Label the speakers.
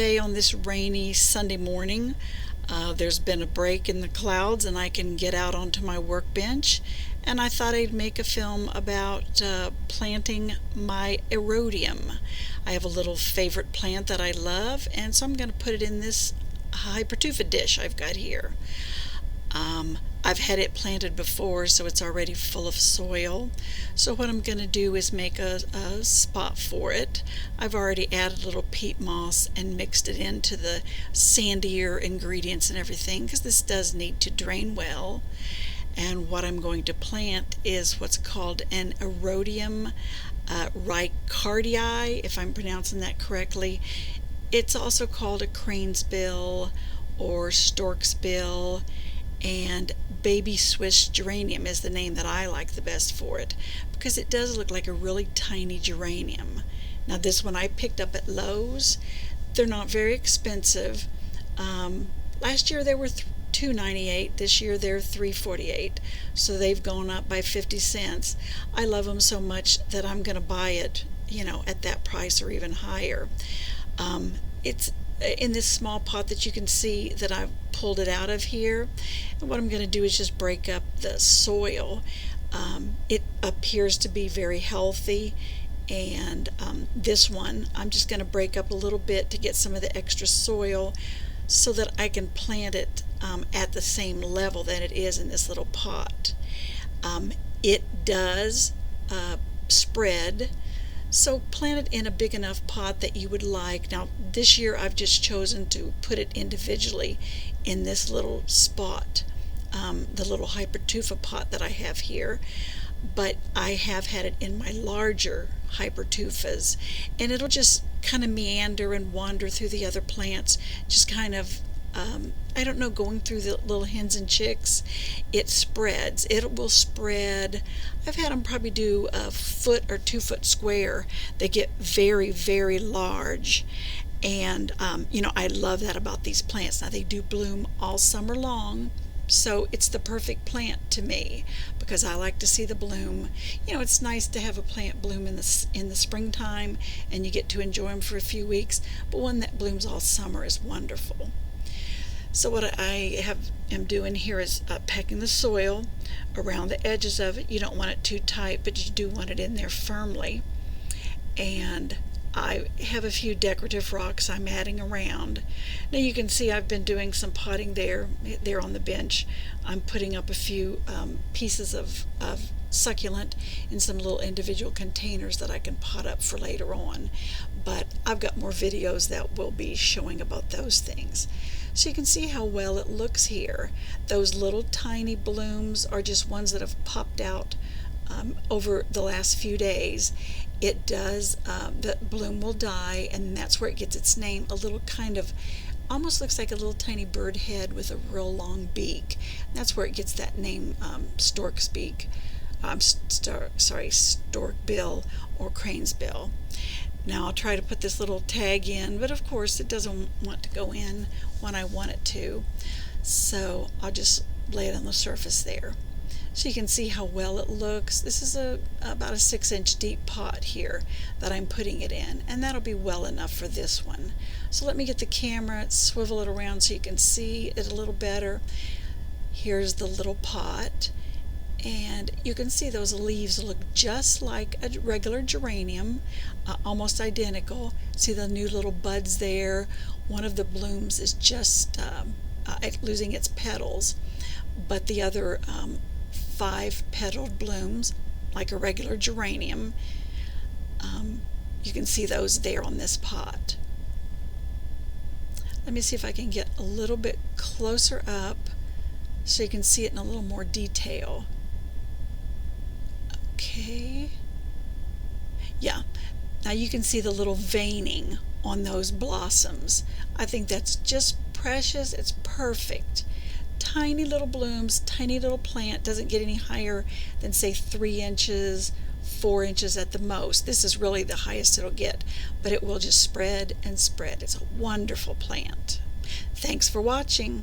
Speaker 1: Today on this rainy Sunday morning, there's been a break in the clouds and I can get out onto my workbench, and I thought I'd make a film about planting my Erodium. I have a little favorite plant that I love, and so I'm going to put it in this Hypertufa dish I've got here. I've had it planted before, so it's already full of soil. So what I'm going to do is make a spot for it. I've already added a little peat moss and mixed it into the sandier ingredients and everything, because this does need to drain well. And what I'm going to plant is what's called an Erodium reichardii, if I'm pronouncing that correctly. It's also called a crane's bill or stork's bill, and baby Swiss geranium is the name that I like the best for it, because it does look like a really tiny geranium. Now this one I picked up at Lowe's. They're not very expensive. Last year they were $2.98. This year they're $3.48, so they've gone up by 50 cents. I love them so much that I'm going to buy it, at that price or even higher. It's in this small pot that you can see that I've pulled it out of here, and what I'm going to do is just break up the soil. It appears to be very healthy, and this one I'm just going to break up a little bit to get some of the extra soil so that I can plant it at the same level that it is in this little pot. It does spread, so plant it in a big enough pot that you would like. Now this year I've just chosen to put it individually in this little spot, the little Hypertufa pot that I have here, but I have had it in my larger Hypertufas, and it'll just kind of meander and wander through the other plants, just kind of I don't know, going through the little hens and chicks. It spreads. It will spread. I've had them probably do a 1 or 2 foot square. They get very, very large. And, I love that about these plants. Now, they do bloom all summer long, so it's the perfect plant to me because I like to see the bloom. It's nice to have a plant bloom in the springtime and you get to enjoy them for a few weeks, but one that blooms all summer is wonderful. So what I am doing here is packing the soil around the edges of it. You don't want it too tight, but you do want it in there firmly. And I have a few decorative rocks I'm adding around. Now you can see I've been doing some potting there on the bench. I'm putting up a few pieces of succulent in some little individual containers that I can pot up for later on. But I've got more videos that will be showing about those things. So you can see how well it looks here. Those little tiny blooms are just ones that have popped out over the last few days. It does, the bloom will die, and that's where it gets its name. A little kind of, almost looks like a little tiny bird head with a real long beak. That's where it gets that name, stork's beak. Stork bill or crane's bill. Now I'll try to put this little tag in, but of course it doesn't want to go in when I want it to. So I'll just lay it on the surface there. So you can see how well it looks. This is about a 6-inch deep pot here that I'm putting it in, and that'll be well enough for this one. So let me get the camera, swivel it around so you can see it a little better. Here's the little pot, and you can see those leaves look just like a regular geranium, almost identical. See the new little buds there. One of the blooms is just losing its petals, but the other 5 petaled blooms like a regular geranium. You can see those there on this pot. Let me see if I can get a little bit closer up so you can see it in a little more detail. Okay. Yeah. Now you can see the little veining on those blossoms. I think that's just precious. It's perfect. Tiny little blooms, tiny little plant, doesn't get any higher than say 3 inches, 4 inches at the most. This is really the highest it'll get, but it will just spread and spread. It's a wonderful plant. Thanks for watching.